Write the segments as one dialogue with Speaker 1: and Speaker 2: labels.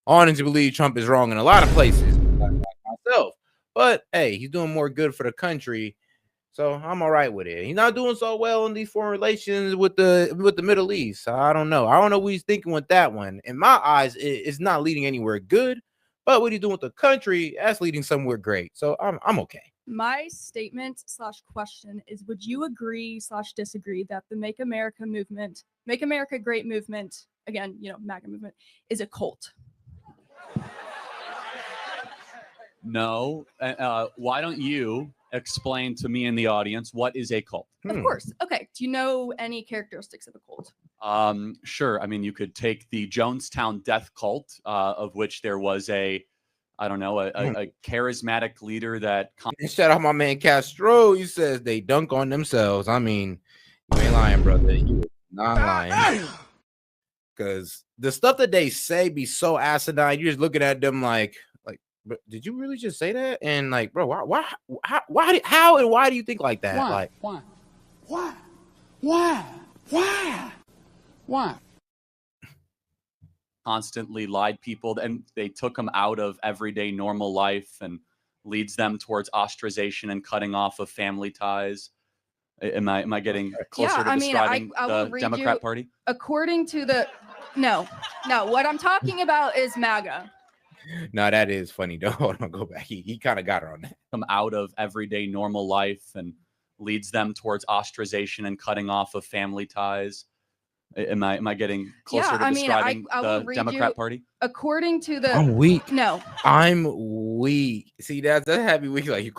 Speaker 1: honestly believe Trump is wrong in a lot of places, like myself. But hey, he's doing more good for the country, so I'm all right with it. He's not doing so well in these foreign relations with the Middle East. So I don't know. I don't know what he's thinking with that one. In my eyes, it's not leading anywhere good. But what he's doing with the country, that's leading somewhere great. So I'm okay.
Speaker 2: My statement / question is, would you agree / disagree that the Make America movement, Make America Great movement, again, MAGA movement, is a cult?
Speaker 3: No. Why don't you explain to me and the audience what is a cult?
Speaker 2: Of course. Okay. Do you know any characteristics of a cult?
Speaker 3: Sure. I mean, you could take the Jonestown death cult, of which there was a charismatic leader that.
Speaker 1: Shout out my man Castro. He says they dunk on themselves. I mean, you ain't lying, brother. You not lying. Because the stuff that they say be so asinine. You're just looking at them like, but did you really just say that? And like, bro, how and why do you think like that?
Speaker 3: Why? Constantly lied people, and they took them out of everyday normal life and leads them towards ostracization and cutting off of family ties. Am I getting closer to describing the Democrat Party?
Speaker 2: According to the no, what I'm talking about is MAGA.
Speaker 1: No, that is funny though. Hold on, go back. He kind of got her on that.
Speaker 3: Come out of everyday normal life and leads them towards ostracization and cutting off of family ties. Am I getting closer to describing the Democrat Party?
Speaker 2: According to the
Speaker 1: I'm weak.
Speaker 2: No.
Speaker 1: I'm weak. See, that's happy weak. Like,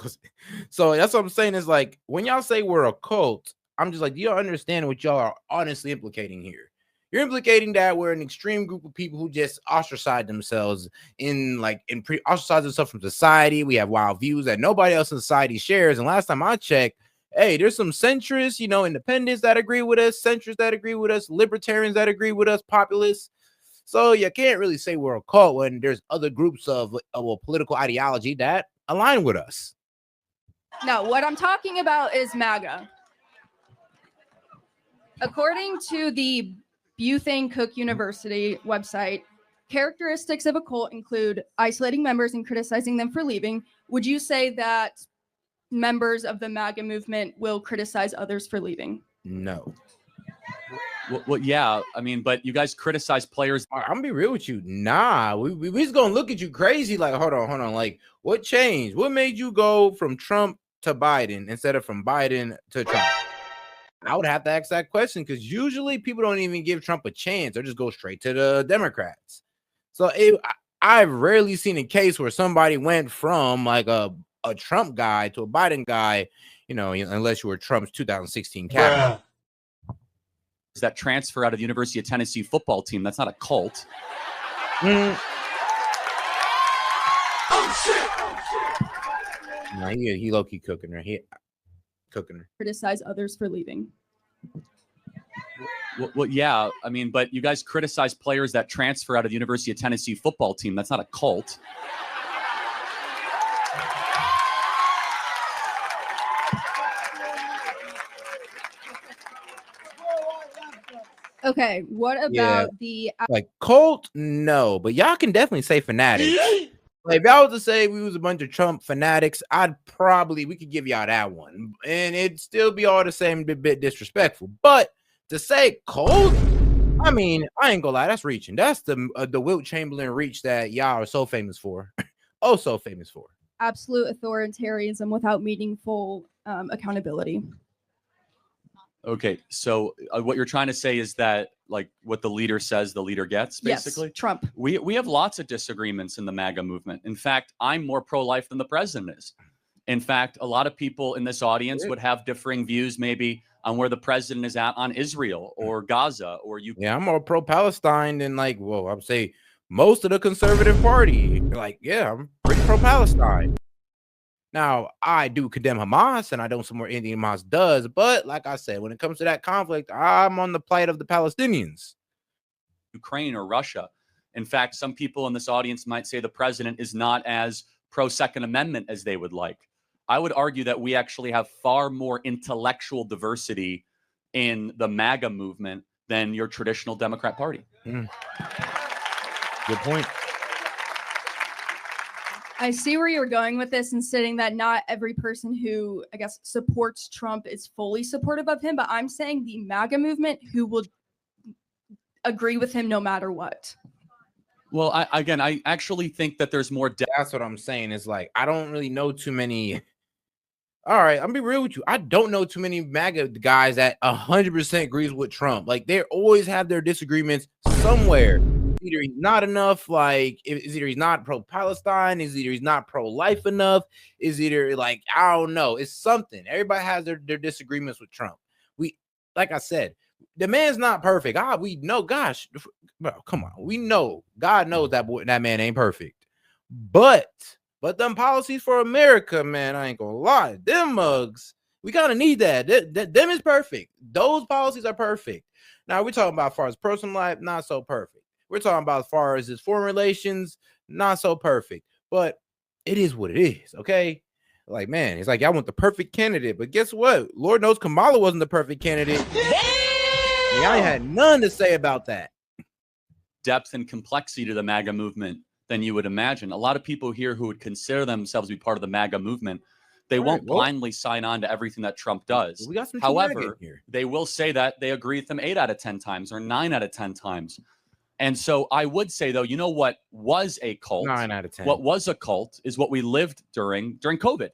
Speaker 1: so that's what I'm saying is like when y'all say we're a cult, I'm just like, do you understand what y'all are honestly implicating here? You're implicating that we're an extreme group of people who just ostracize themselves ostracize themselves from society. We have wild views that nobody else in society shares. And last time I checked, hey, there's some centrists, independents that agree with us, centrists that agree with us, libertarians that agree with us, populists. So you can't really say we're a cult when there's other groups of political ideology that align with us.
Speaker 2: No, what I'm talking about is MAGA. According to the Bethune Cook University website, characteristics of a cult include isolating members and criticizing them for leaving. Would you say that members of the MAGA movement will criticize others for leaving?
Speaker 1: No.
Speaker 3: Well, yeah. I mean, but you guys criticize players.
Speaker 1: I'm gonna be real with you. Nah, we just gonna look at you crazy. Like, hold on. Like, what changed? What made you go from Trump to Biden instead of from Biden to Trump? I would have to ask that question because usually people don't even give Trump a chance or just go straight to the Democrats. So I've rarely seen a case where somebody went from like a Trump guy to a Biden guy, unless you were Trump's 2016 cabinet.
Speaker 3: Is that transfer out of the University of Tennessee football team? That's not a cult.
Speaker 1: Oh shit! No, he low-key cooking her.
Speaker 2: Criticize others for leaving.
Speaker 3: Well, yeah. I mean, but you guys criticize players that transfer out of the University of Tennessee football team. That's not a cult.
Speaker 2: Okay, what about the
Speaker 1: cult? No, but y'all can definitely say fanatics. Like if y'all was to say we was a bunch of Trump fanatics, we could give y'all that one, and it'd still be all the same, bit disrespectful. But to say cult, I mean, I ain't gonna lie, that's reaching. That's the Wilt Chamberlain reach that y'all are so famous for. Oh, so famous for.
Speaker 2: Absolute authoritarianism without meaningful accountability.
Speaker 3: Okay, so what you're trying to say is that, like, what the leader says, the leader gets, basically?
Speaker 2: Yes, Trump.
Speaker 3: We have lots of disagreements in the MAGA movement. In fact, I'm more pro-life than the president is. In fact, a lot of people in this audience would have differing views maybe on where the president is at on Israel or Gaza or Ukraine.
Speaker 1: Yeah, I'm more pro-Palestine than I would say most of the conservative party. Like, yeah, I'm pretty pro-Palestine. Now, I do condemn Hamas, and I don't support anything Hamas does. But like I said, when it comes to that conflict, I'm on the plight of the Palestinians.
Speaker 3: Ukraine or Russia. In fact, some people in this audience might say the president is not as pro-Second Amendment as they would like. I would argue that we actually have far more intellectual diversity in the MAGA movement than your traditional Democrat Party.
Speaker 1: Good point.
Speaker 2: I see where you're going with this and stating that not every person who, I guess, supports Trump is fully supportive of him, but I'm saying the MAGA movement who will agree with him no matter what.
Speaker 3: Well, I actually think that there's more depth.
Speaker 1: That's what I'm saying. Is like I don't really know too many. All right, I'm be real with you. I don't know too many MAGA guys that 100% agrees with Trump. Like they always have their disagreements somewhere. Either he's not enough, like is either he's not pro-Palestine, is either he's not pro-life enough, is either like I don't know, it's something. Everybody has their disagreements with Trump. We, like I said, the man's not perfect. We know, gosh, bro, come on, we know, God knows that boy, that man ain't perfect, but them policies for America, man, I ain't gonna lie, them mugs, we kind of need that. Them is perfect. Those policies are perfect. Now we're talking about as far as personal life, not so perfect. We're talking about as far as his foreign relations, not so perfect, but it is what it is, okay? Like, man, it's like y'all want the perfect candidate, but guess what? Lord knows Kamala wasn't the perfect candidate. Y'all ain't had none to say about that.
Speaker 3: Depth and complexity to the MAGA movement than you would imagine. A lot of people here who would consider themselves to be part of the MAGA movement, they won't blindly sign on to everything that Trump does.
Speaker 1: We got some
Speaker 3: However, they will say that they agree with him 8 out of 10 times or 9 out of 10 times. And so I would say, though, you know what was a cult?
Speaker 1: 9 out of 10.
Speaker 3: What was a cult is what we lived during COVID.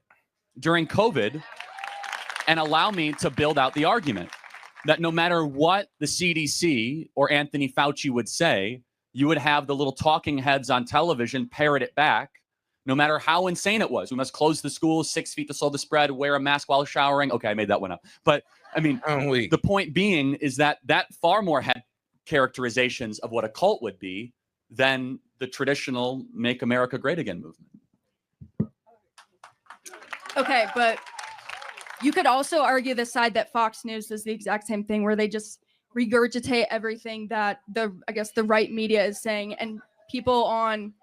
Speaker 3: During COVID, and allow me to build out the argument that no matter what the CDC or Anthony Fauci would say, you would have the little talking heads on television parrot it back, no matter how insane it was. We must close the schools, 6 feet to slow the spread, wear a mask while showering. Okay, I made that one up. But, I mean, the point being is that far more had characterizations of what a cult would be than the traditional Make America Great Again movement.
Speaker 2: Okay, but you could also argue the side that Fox News does the exact same thing, where they just regurgitate everything that the right media is saying, and people on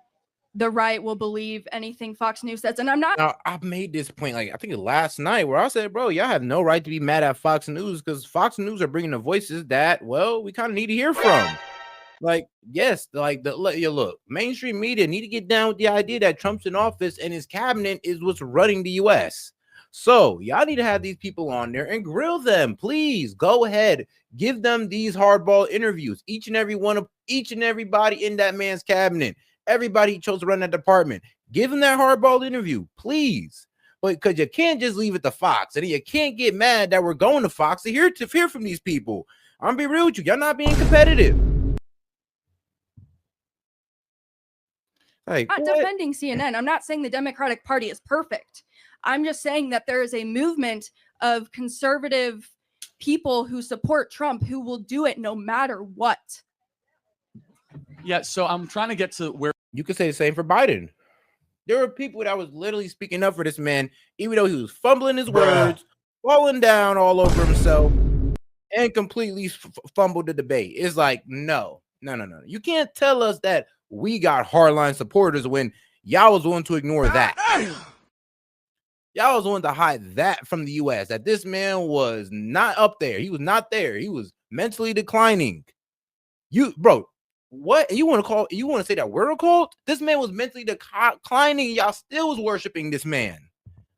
Speaker 2: the right will believe anything Fox News says. And I'm not.
Speaker 1: Now, I've made this point, like I think last night, where I said, bro, y'all have no right to be mad at Fox News because Fox News are bringing the voices that, well, we kind of need to hear from. Like, yes, like look, mainstream media need to get down with the idea that Trump's in office and his cabinet is what's running the U.S. So y'all need to have these people on there and grill them. Please go ahead, give them these hardball interviews. Each and everybody in that man's cabinet, everybody he chose to run that department, give him that hardball interview, please. But because you can't just leave it to Fox, and you can't get mad that we're going to Fox to hear from these people. I'm gonna be real with you, y'all not being competitive.
Speaker 2: Like, I'm not defending CNN. I'm not saying the Democratic Party is perfect. I'm just saying that there is a movement of conservative people who support Trump who will do it no matter what.
Speaker 3: Yeah, so I'm trying to get to where
Speaker 1: you could say the same for Biden. There were people that was literally speaking up for this man, even though he was fumbling his words, falling down all over himself, and completely fumbled the debate. It's like, no. You can't tell us that we got hardline supporters when y'all was willing to ignore that. Y'all was willing to hide that from the U.S., that this man was not up there. He was not there. He was mentally declining. Bro, what? You want to say that we're a cult? This man was mentally declining. Y'all still was worshiping this man.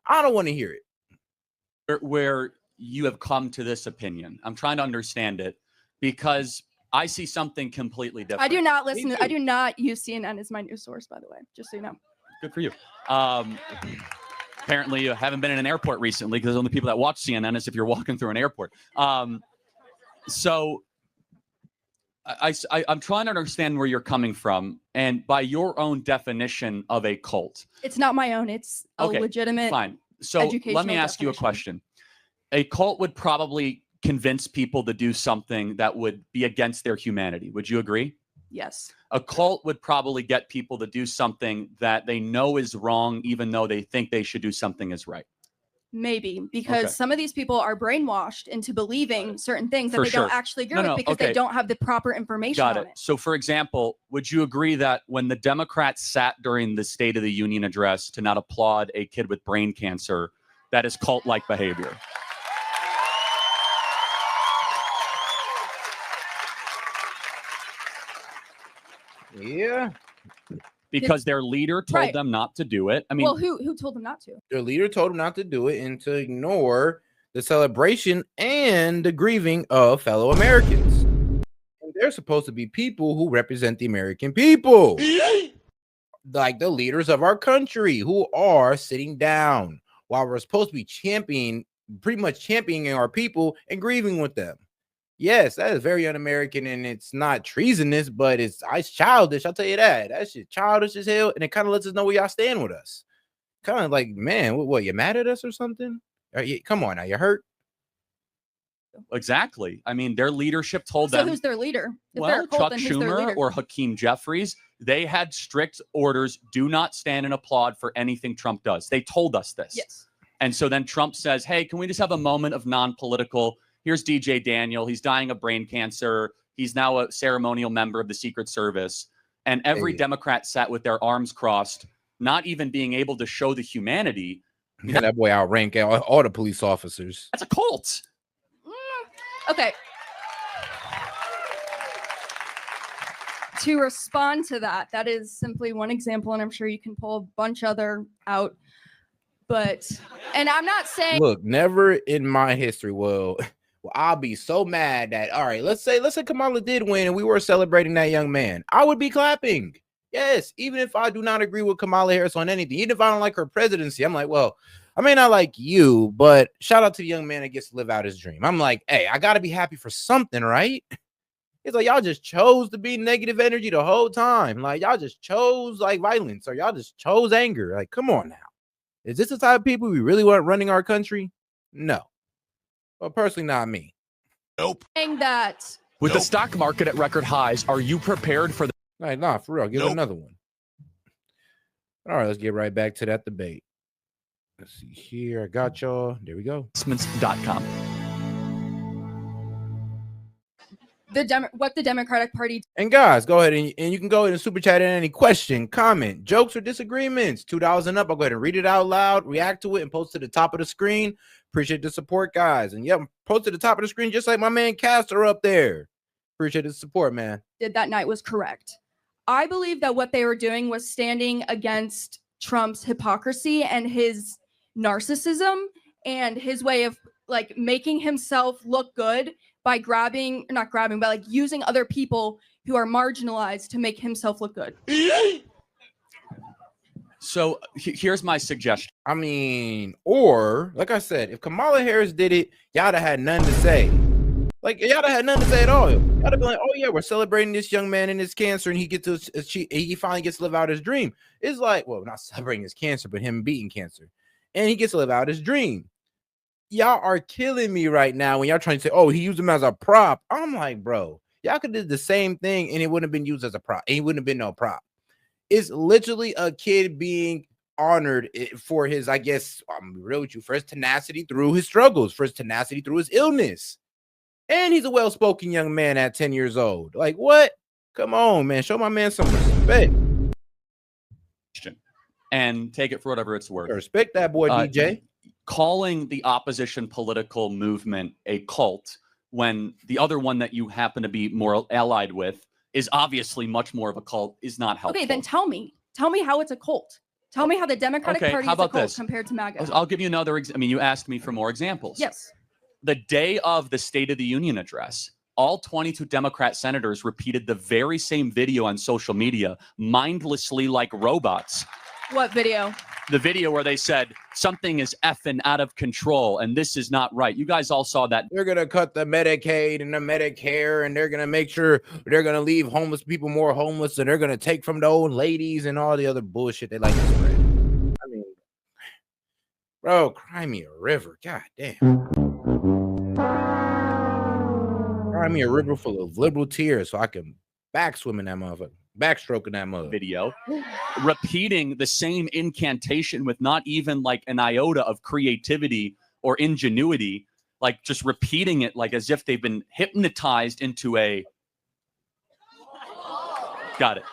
Speaker 1: I don't want to hear
Speaker 3: it. Where you have come to this opinion. I'm trying to understand it because I see something completely different.
Speaker 2: I do not listen. I do not use CNN as my news source, by the way, just so you know.
Speaker 3: Good for you. Apparently, you haven't been in an airport recently because the only people that watch CNN is if you're walking through an airport. So I'm trying to understand where you're coming from. And by your own definition of a cult.
Speaker 2: It's not my own. It's a legitimate.
Speaker 3: Fine. So let me ask you a question. A cult would probably convince people to do something that would be against their humanity. Would you agree?
Speaker 2: Yes.
Speaker 3: A cult would probably get people to do something that they know is wrong, even though they think they should do something is right.
Speaker 2: Maybe, because some of these people are brainwashed into believing certain things that they don't actually agree with because they don't have the proper information on it.
Speaker 3: So, for example, would you agree that when the Democrats sat during the State of the Union address to not applaud a kid with brain cancer, that is cult-like behavior?
Speaker 1: Yeah.
Speaker 3: because their leader told them not to do it. I mean,
Speaker 2: well, who told them not to?
Speaker 1: Their leader told them not to do it and to ignore the celebration and the grieving of fellow Americans. And they're supposed to be people who represent the American people, like the leaders of our country, who are sitting down while we're supposed to be pretty much championing our people and grieving with them. Yes, that is very un-American, and it's not treasonous, but it's childish. I'll tell you that. That shit childish as hell, and it kind of lets us know where y'all stand with us. Kind of like, man, what, you mad at us or something? Come on now, you hurt?
Speaker 3: Exactly. I mean, their leadership told them.
Speaker 2: So who's their leader?
Speaker 3: Well, Chuck Schumer or Hakeem Jeffries, they had strict orders: do not stand and applaud for anything Trump does. They told us this.
Speaker 2: Yes.
Speaker 3: And so then Trump says, hey, can we just have a moment of non-political? Here's DJ Daniel. He's dying of brain cancer. He's now a ceremonial member of the Secret Service. And every Democrat sat with their arms crossed, not even being able to show the humanity.
Speaker 1: Yeah, that boy outrank all the police officers.
Speaker 3: That's a cult.
Speaker 2: Okay. To respond to that, that is simply one example, and I'm sure you can pull a bunch other out. But, and I'm not saying,
Speaker 1: look, never in my history will I'll be so mad that, all right, let's say Kamala did win and we were celebrating that young man. I would be clapping. Yes, even if I do not agree with Kamala Harris on anything, even if I don't like her presidency, I'm like, well, I may not like you, but shout out to the young man that gets to live out his dream. I'm like, hey, I got to be happy for something, right? It's like y'all just chose to be negative energy the whole time. Like y'all just chose like violence, or y'all just chose anger. Like, come on now. Is this the type of people we really want running our country? No. Well, personally, not me.
Speaker 4: Nope.
Speaker 2: saying that
Speaker 3: With the stock market at record highs, are you prepared for the...
Speaker 1: Right, nah, for real. Give it another one. All right, let's get right back to that debate. Let's see here. I got y'all. There we go.
Speaker 3: investments.com.
Speaker 2: what the Democratic Party
Speaker 1: And guys, go ahead and you can go ahead and super chat in any question, comment, jokes, or disagreements. $2 and up. I'll go ahead and read it out loud, react to it, and post to the top of the screen. Appreciate the support, guys. And yep, post to the top of the screen just like my man Castor up there. Appreciate the support, man.
Speaker 2: did that night was correct. I believe that what they were doing was standing against Trump's hypocrisy and his narcissism and his way of like making himself look good by not grabbing, but like using other people who are marginalized to make himself look good.
Speaker 3: So here's my suggestion.
Speaker 1: I mean, or like I said, if Kamala Harris did it, y'all would have had nothing to say. Like y'all would have had nothing to say at all. Y'all would have been like, oh yeah, we're celebrating this young man and his cancer, and he finally gets to live out his dream. It's like, well, not celebrating his cancer, but him beating cancer, and he gets to live out his dream. Y'all are killing me right now when y'all trying to say, oh, he used him as a prop. I'm like, bro, y'all could do the same thing and it wouldn't have been used as a prop. And he wouldn't have been no prop. It's literally a kid being honored for his, I guess, I'm real with you, for his tenacity through his struggles, for his tenacity through his illness. And he's a well-spoken young man at 10 years old. Like, what? Come on, man. Show my man some respect.
Speaker 3: And take it for whatever it's worth.
Speaker 1: Respect that boy, DJ.
Speaker 3: Calling the opposition political movement a cult when the other one that you happen to be more allied with is obviously much more of a cult is not helpful.
Speaker 2: Okay, then tell me how it's a cult. Tell me how the Democratic Party is a cult compared to MAGA.
Speaker 3: I'll give you another. I mean, you asked me for more examples.
Speaker 2: Yes.
Speaker 3: The day of the State of the Union address, all 22 Democrat senators repeated the very same video on social media, mindlessly like robots.
Speaker 2: What video?
Speaker 3: The video where they said something is effing out of control and this is not right. You guys all saw that.
Speaker 1: They're going to cut the Medicaid and the Medicare, and they're going to make sure they're going to leave homeless people more homeless, and they're going to take from the old ladies and all the other bullshit they like to spread. I mean, bro, cry me a river. God damn. Cry me a river full of liberal tears so I can backswim in that motherfucker. Backstroking that mother
Speaker 3: video, repeating the same incantation with not even like an iota of creativity or ingenuity, like just repeating it like as if they've been hypnotized into a. Got it.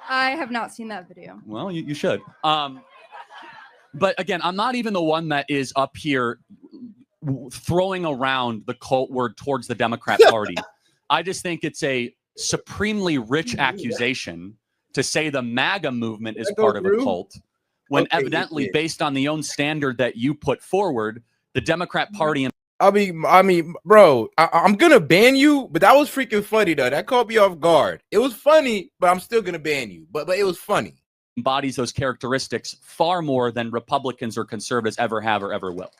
Speaker 2: I have not seen that video.
Speaker 3: Well, you should. But again, I'm not even the one that is up here throwing around the cult word towards the Democrat Party. I just think it's a supremely rich accusation to say the MAGA movement is
Speaker 1: That go
Speaker 3: part of a
Speaker 1: through?
Speaker 3: cult, when
Speaker 1: Okay,
Speaker 3: evidently,
Speaker 1: yeah.
Speaker 3: based on the own standard that you put forward, the Democrat Party and
Speaker 1: I mean, bro, I'm gonna ban you, but that was freaking funny though. That caught me off guard. It was funny, but I'm still gonna ban you. But it was funny.
Speaker 3: embodies those characteristics far more than Republicans or conservatives ever have or ever will.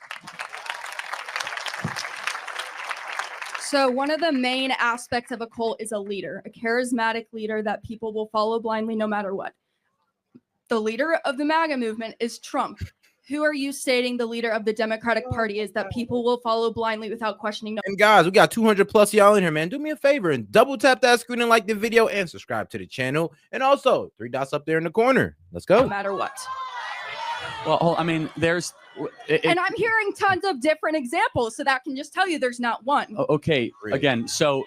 Speaker 2: So one of the main aspects of a cult is a leader, a charismatic leader that people will follow blindly no matter what. The leader of the MAGA movement is Trump. Who are you stating the leader of the Democratic Party is that people will follow blindly without questioning? No.
Speaker 1: And guys, we got 200 plus y'all in here, man. Do me a favor and double tap that screen and like the video and subscribe to the channel. And also 3 dots up there in the corner. Let's go.
Speaker 2: No matter what.
Speaker 3: Well, I mean, there's...
Speaker 2: and I'm hearing tons of different examples, so that can just tell you there's not one.
Speaker 3: Okay, again, so...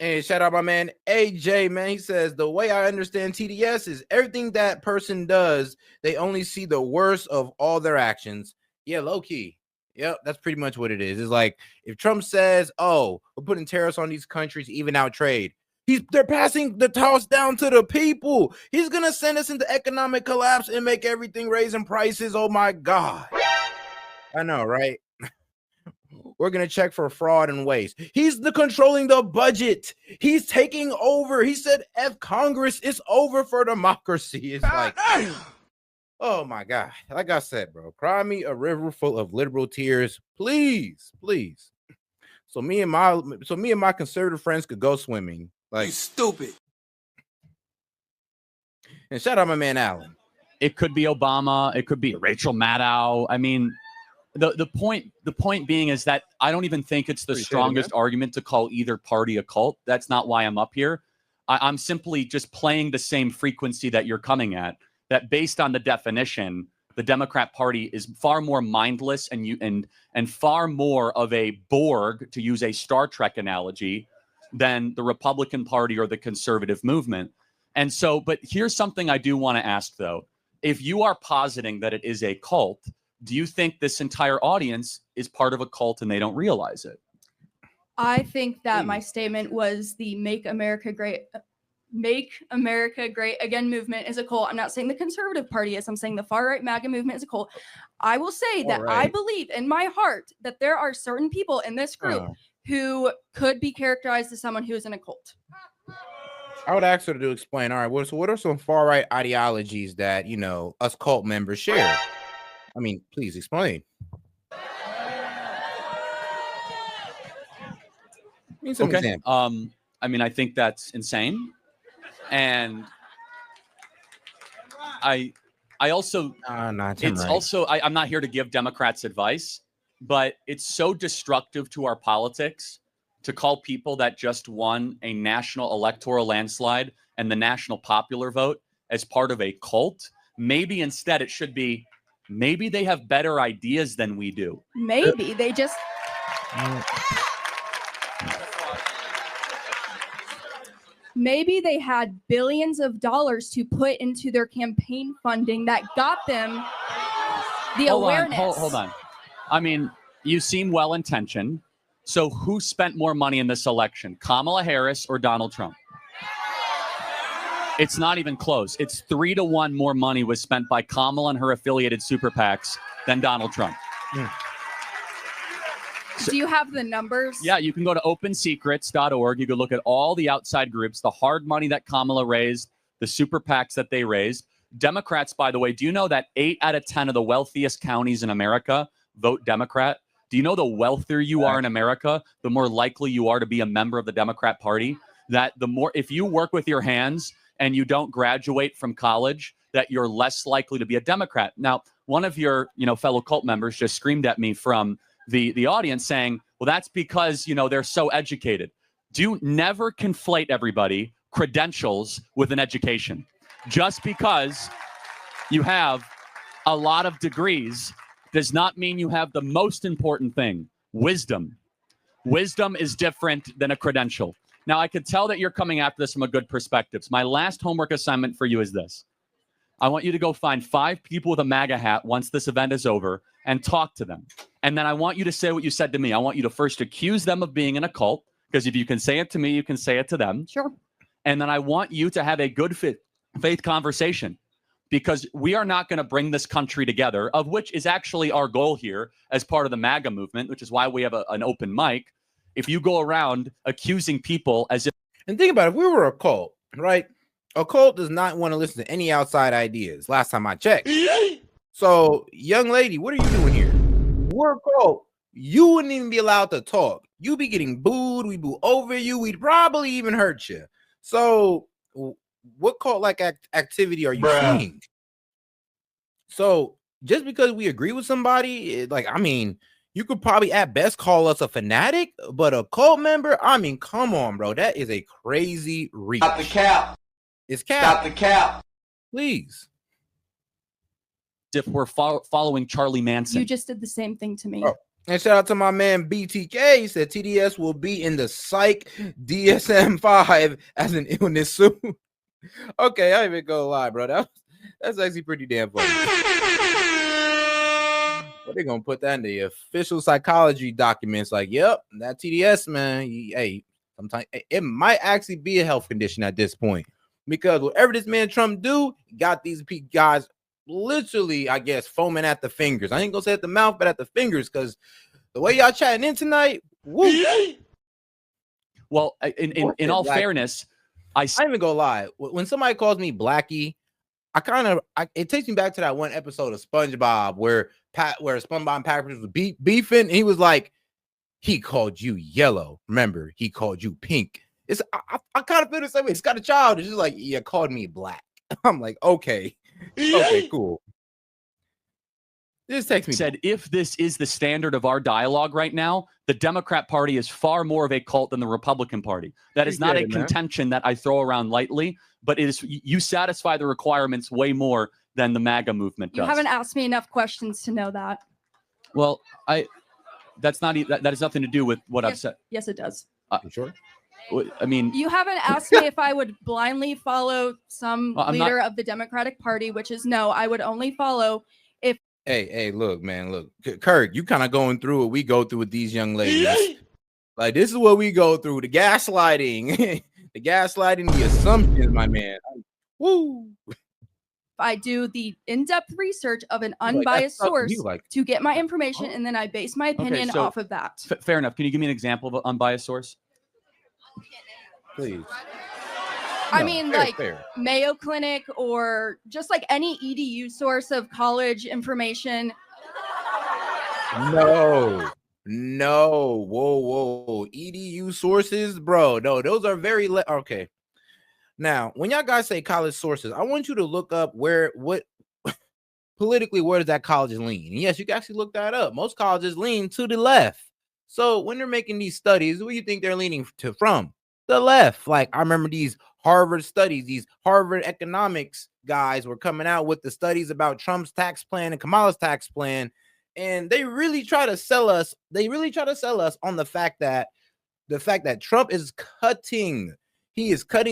Speaker 1: And shout out my man AJ, man. He says the way I understand TDS is everything that person does, they only see the worst of all their actions. Yeah, low key. Yep, that's pretty much what it is. It's like if Trump says, "Oh, we're putting tariffs on these countries to even out trade," they're passing the toss down to the people. He's gonna send us into economic collapse and make everything raising prices. Oh my God, I know, right? We're going to check for fraud and waste. He's controlling the budget. He's taking over. He said, F Congress, it's over for democracy. It's like, oh my God. Like I said, bro, cry me a river full of liberal tears. Please, please. So me and my conservative friends could go swimming. Like,
Speaker 4: you stupid.
Speaker 1: And shout out my man Allen.
Speaker 3: It could be Obama. It could be Rachel Maddow. I mean, the point being is that I don't even think it's the strongest argument to call either party a cult. That's not why I'm up here. I'm simply just playing the same frequency that you're coming at, that based on the definition, the Democrat Party is far more mindless and far more of a Borg, to use a Star Trek analogy, than the Republican Party or the conservative movement. And so, but here's something I do want to ask, though. If you are positing that it is a cult, do you think this entire audience is part of a cult and they don't realize it?
Speaker 2: I think that my statement was the Make America Great Again movement is a cult. I'm not saying the conservative party is. I'm saying the far right MAGA movement is a cult. I will say that I believe in my heart that there are certain people in this group who could be characterized as someone who is in a cult.
Speaker 1: I would ask her to explain. All right, so what are some far right ideologies that, us cult members share? I mean, please explain.
Speaker 3: Okay. I mean, I think that's insane. And I also, I'm not here to give Democrats advice, but it's so destructive to our politics to call people that just won a national electoral landslide and the national popular vote as part of a cult. Maybe instead it should be, maybe they have better ideas than we do.
Speaker 2: Maybe they just... Maybe they had billions of dollars to put into their campaign funding that got them the awareness.
Speaker 3: Hold on. I mean, you seem well-intentioned. So who spent more money in this election, Kamala Harris or Donald Trump? It's not even close. It's 3-to-1 more money was spent by Kamala and her affiliated super PACs than Donald Trump.
Speaker 2: Do you have the numbers?
Speaker 3: Yeah, you can go to opensecrets.org. You can look at all the outside groups, the hard money that Kamala raised, the super PACs that they raised. Democrats, by the way, do you know that 8 out of 10 of the wealthiest counties in America vote Democrat? Do you know the wealthier you are in America, the more likely you are to be a member of the Democrat Party? That the more, if you work with your hands and you don't graduate from college, that you're less likely to be a Democrat. Now, one of your, fellow cult members just screamed at me from the audience saying, well, that's because, they're so educated. Do never conflate everybody credentials with an education. Just because you have a lot of degrees does not mean you have the most important thing, wisdom. Wisdom is different than a credential. Now, I can tell that you're coming after this from a good perspective. So my last homework assignment for you is this. I want you to go find 5 people with a MAGA hat once this event is over and talk to them. And then I want you to say what you said to me. I want you to first accuse them of being in a cult, because if you can say it to me, you can say it to them.
Speaker 2: Sure.
Speaker 3: And then I want you to have a good faith conversation, because we are not going to bring this country together, of which is actually our goal here as part of the MAGA movement, which is why we have an open mic. If you go around accusing people as if...
Speaker 1: And think about it, if we were a cult, right? A cult does not want to listen to any outside ideas, last time I checked. So, young lady, what are you doing here? We're a cult. You wouldn't even be allowed to talk. You'd be getting booed. We boo over you. We'd probably even hurt you. So, what cult-like activity are you seeing? So, just because we agree with somebody, I mean, you could probably at best call us a fanatic, but a cult member, I mean, come on, bro. That is a crazy reach.
Speaker 4: Stop the cap.
Speaker 1: It's cap.
Speaker 4: Stop the cap.
Speaker 1: Please.
Speaker 3: If we're following Charlie Manson.
Speaker 2: You just did the same thing to me.
Speaker 1: Oh. And shout out to my man BTK. He said TDS will be in the psych DSM-5 as an illness soon. Okay, I ain't even gonna lie, bro. That's actually pretty damn funny. But they're gonna put that in the official psychology documents. Like, yep, that TDS, man. Hey, sometimes it might actually be a health condition at this point, because whatever this man Trump do, got these guys literally, I guess, foaming at the fingers. I ain't gonna say at the mouth, but at the fingers, because the way y'all chatting in tonight, woo.
Speaker 3: Well, in all fairness, I ain't
Speaker 1: even gonna lie. When somebody calls me Blackie, it takes me back to that one episode of SpongeBob where SpongeBob and Patrick was beefing, and he was like, he called you yellow. Remember, he called you pink. I kind of feel the same way. It's got a child. It's just like, yeah, called me black. I'm like, okay. Okay, cool. This takes me
Speaker 3: said, if this is the standard of our dialogue right now, the Democrat Party is far more of a cult than the Republican Party. That is not a contention that I throw around lightly, but it is, you satisfy the requirements way more than the MAGA movement does.
Speaker 2: You haven't asked me enough questions to know that.
Speaker 3: Well, that has nothing to do with what I've said.
Speaker 2: Yes, it does.
Speaker 1: You sure?
Speaker 3: I mean,
Speaker 2: you haven't asked me if I would blindly follow some leader of the Democratic Party, which is no. I would only follow if.
Speaker 1: Hey, look, man, look, Kirk, you kind of going through what we go through with these young ladies. Like, this is what we go through: the gaslighting, the assumptions, my man. Woo.
Speaker 2: I do the in-depth research of an unbiased source to get my information, and then I base my opinion off of that.
Speaker 3: Fair enough. Can you give me an example of an unbiased source?
Speaker 1: Please.
Speaker 2: I mean, fair. Mayo Clinic, or just like any EDU source of college information.
Speaker 1: No. Whoa. EDU sources, bro. No, those are very okay. Now, when y'all guys say college sources, I want you to look up politically, where does that college lean? And yes, you can actually look that up. Most colleges lean to the left. So when they're making these studies, what do you think they're leaning from? The left. Like, I remember these Harvard studies, these Harvard economics guys were coming out with the studies about Trump's tax plan and Kamala's tax plan. And they really try to sell us. On the fact that Trump is cutting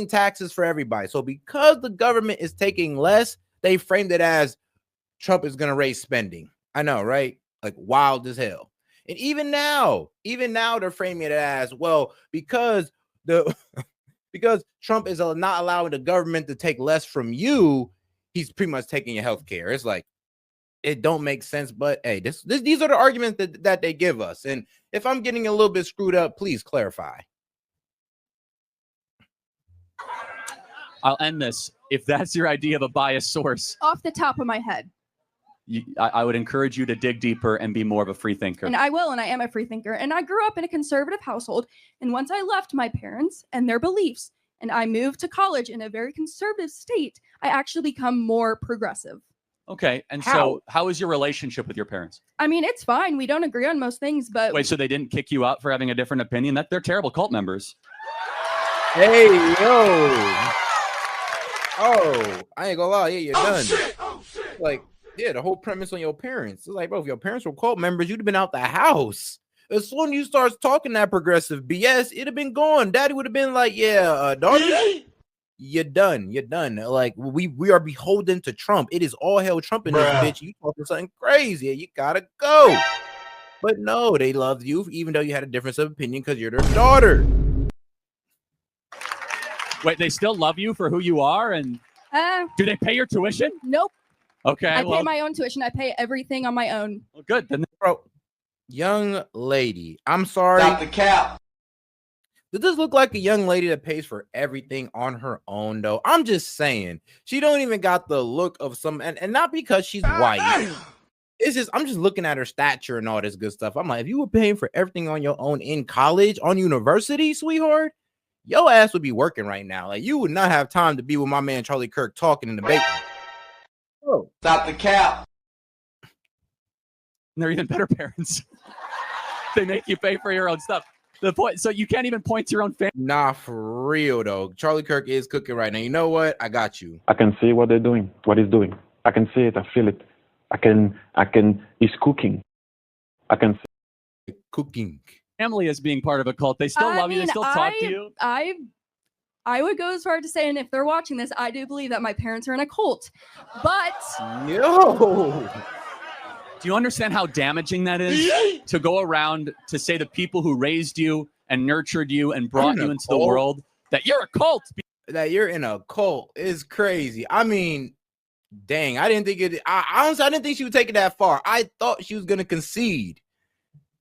Speaker 1: taxes for everybody. So because the government is taking less, they framed it as Trump is going to raise spending. I know, right? Like, wild as hell. And even now they're framing it as, well, because Trump is not allowing the government to take less from you, he's pretty much taking your health care. It's like, it don't make sense, but hey, these are the arguments that they give us. And if I'm getting a little bit screwed up, please clarify.
Speaker 3: I'll end this. If that's your idea of a biased source,
Speaker 2: off the top of my head,
Speaker 3: I would encourage you to dig deeper and be more of a free thinker.
Speaker 2: And I will, and I am a free thinker. And I grew up in a conservative household. And once I left my parents and their beliefs, and I moved to college in a very conservative state, I actually become more progressive.
Speaker 3: Okay. And so how is your relationship with your parents?
Speaker 2: I mean, it's fine. We don't agree on most things, but...
Speaker 3: Wait, so they didn't kick you out for having a different opinion? They're terrible cult members.
Speaker 1: Hey, yo. Oh, I ain't gonna lie. Yeah, you're done.
Speaker 4: Shit.
Speaker 1: Like, yeah, the whole premise on your parents. It's like, bro, if your parents were cult members, you'd have been out the house. As soon as you start talking that progressive BS, it'd have been gone. Daddy would have been like, yeah, daughter, you're done. Like, we are beholden to Trump. It is all hell Trump in this bitch. You talking something crazy. You gotta go. But no, they loved you, even though you had a difference of opinion because you're their daughter.
Speaker 3: Wait, they still love you for who you are? And Do they pay your tuition?
Speaker 2: Nope.
Speaker 3: Okay,
Speaker 2: I
Speaker 3: well,
Speaker 2: pay my own tuition. I pay everything on my own.
Speaker 3: well, good. Then
Speaker 1: Bro, young lady, I'm sorry.
Speaker 4: Stop the cap.
Speaker 1: Does this look like a young lady that pays for everything on her own, though? I'm just saying. She don't even got the look of some, and not because she's white. It's just, I'm just looking at her stature and all this good stuff. I'm like, if you were paying for everything on your own in college, on university, sweetheart, your ass would be working right now. Like, you would not have time to be with my man Charlie Kirk talking and debating. Oh,
Speaker 4: Stop the cap.
Speaker 3: they're even better parents. They make you pay for your own stuff. The point, so you can't even point to your own family.
Speaker 1: nah, for real though. Charlie Kirk is cooking right now. You know what? I got you.
Speaker 5: I can see what they're doing, what he's doing. I can see it. I feel it. He's cooking. I can see.
Speaker 1: Cooking.
Speaker 3: Family as being part of a cult. They still love you. They still talk to you.
Speaker 2: I would go as far to say, and if they're watching this, I do believe that my parents are in a cult. But
Speaker 1: Yo.
Speaker 3: Do you understand how damaging that is to go around to say the people who raised you and nurtured you and brought you into the world that you're a cult?
Speaker 1: That you're in a cult is crazy. I mean, dang, I didn't think it. Honestly, I didn't think she would take it that far. I thought she was gonna concede,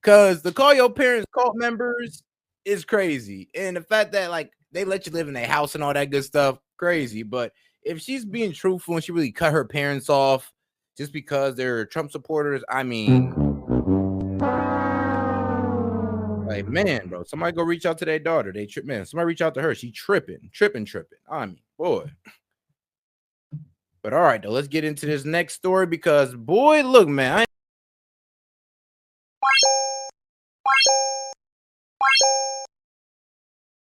Speaker 1: because to call your parents cult members is crazy, and the fact that like they let you live in their house and all that good stuff, crazy. But if she's being truthful and she really cut her parents off just because they're Trump supporters, I mean, like, man, bro, somebody go reach out to their daughter. Somebody reach out to her. She tripping. I mean, boy. But all right, though, let's get into this next story because, boy, look, man,